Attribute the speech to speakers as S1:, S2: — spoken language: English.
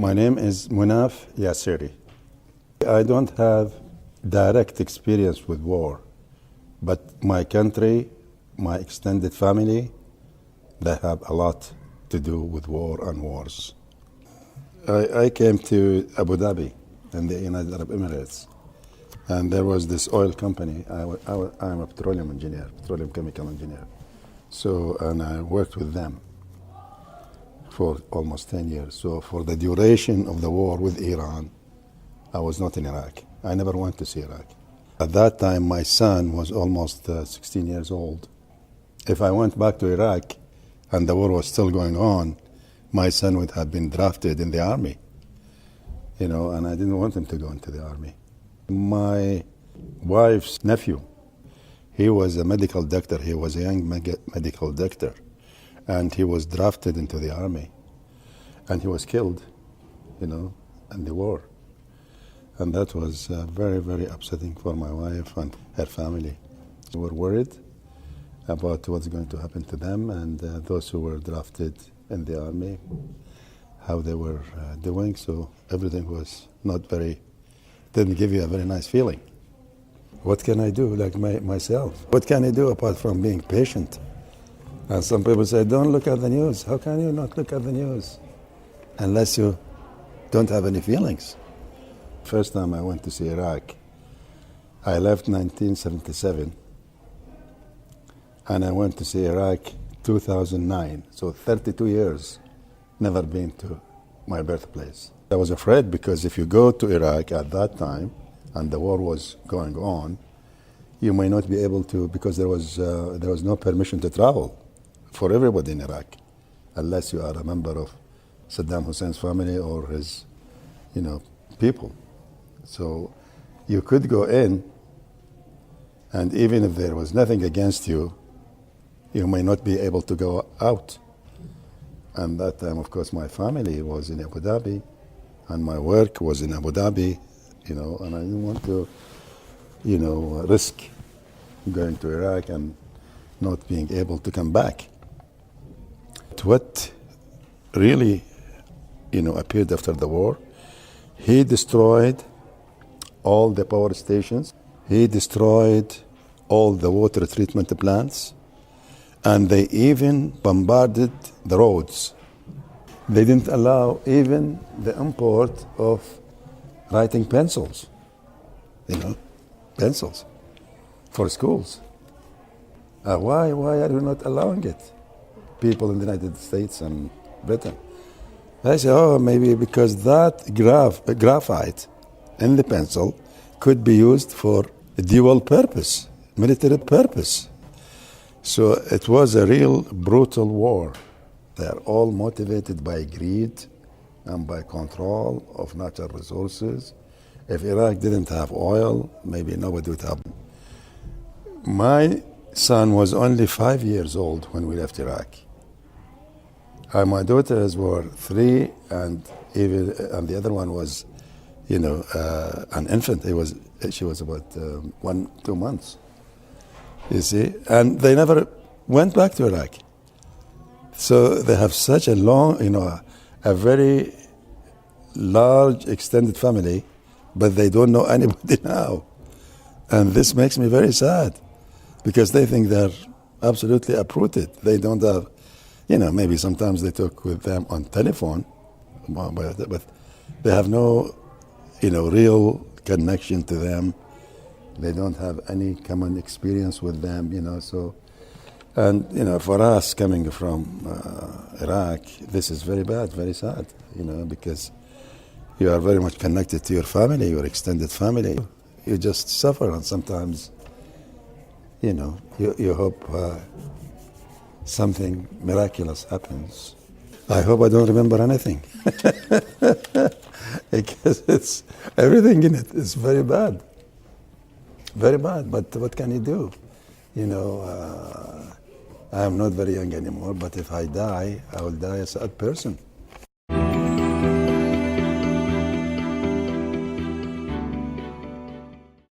S1: My name is Munaf Yassiri. I don't have direct experience with war, but my country, my extended family, they have a lot to do with war and wars. I came to Abu Dhabi in the United Arab Emirates, and there was this oil company. I'm a petroleum engineer, petroleum chemical engineer. And I worked with them for almost 10 years. So for the duration of the war with Iran, I was not in Iraq. I never went to see Iraq. At that time, my son was almost 16 years old. If I went back to Iraq and the war was still going on, my son would have been drafted in the army, and I didn't want him to go into the army. My wife's nephew, he was a medical doctor. He was a young medical doctor, and he was drafted into the army, and he was killed, in the war. And that was very, very upsetting for my wife and her family. We were worried about what's going to happen to them and those who were drafted in the army, how they were doing. So everything was didn't give you a very nice feeling. What can I do, like myself? What can I do apart from being patient? And some people say, don't look at the news. How can you not look at the news unless you don't have any feelings? First time I went to see Iraq, I left 1977, and I went to see Iraq 2009, so 32 years, never been to my birthplace. I was afraid because if you go to Iraq at that time, and the war was going on, you may not be able to, because there was no permission to travel for everybody in Iraq, unless you are a member of Saddam Hussein's family or his, people. So you could go in, and even if there was nothing against you, you may not be able to go out. And that time, of course, my family was in Abu Dhabi, and my work was in Abu Dhabi, and I didn't want to, risk going to Iraq and not being able to come back. What really, appeared after the war, he destroyed all the power stations. He destroyed all the water treatment plants, and they even bombarded the roads. They didn't allow even the import of writing pencils, pencils for schools. Why are you not allowing it? People in the United States and Britain. I say, maybe because that graphite in the pencil could be used for a dual purpose, military purpose. So it was a real brutal war. They are all motivated by greed and by control of natural resources. If Iraq didn't have oil, maybe nobody would have. My son was only 5 years old when we left Iraq. And my daughters were 3, and the other one was, an infant. She was about 1-2 months. You see, and they never went back to Iraq. So they have such a long, a very large extended family, but they don't know anybody now. And this makes me very sad because they think they're absolutely uprooted. They don't have, maybe sometimes they talk with them on telephone, but they have no, real connection to them. They don't have any common experience with them, so. And, for us coming from Iraq, this is very bad, very sad, because you are very much connected to your family, your extended family. You just suffer, and sometimes, you hope something miraculous happens. I hope I don't remember anything, because everything in it is very bad. Very bad, but what can you do? I am not very young anymore, but if I die, I will die a sad person.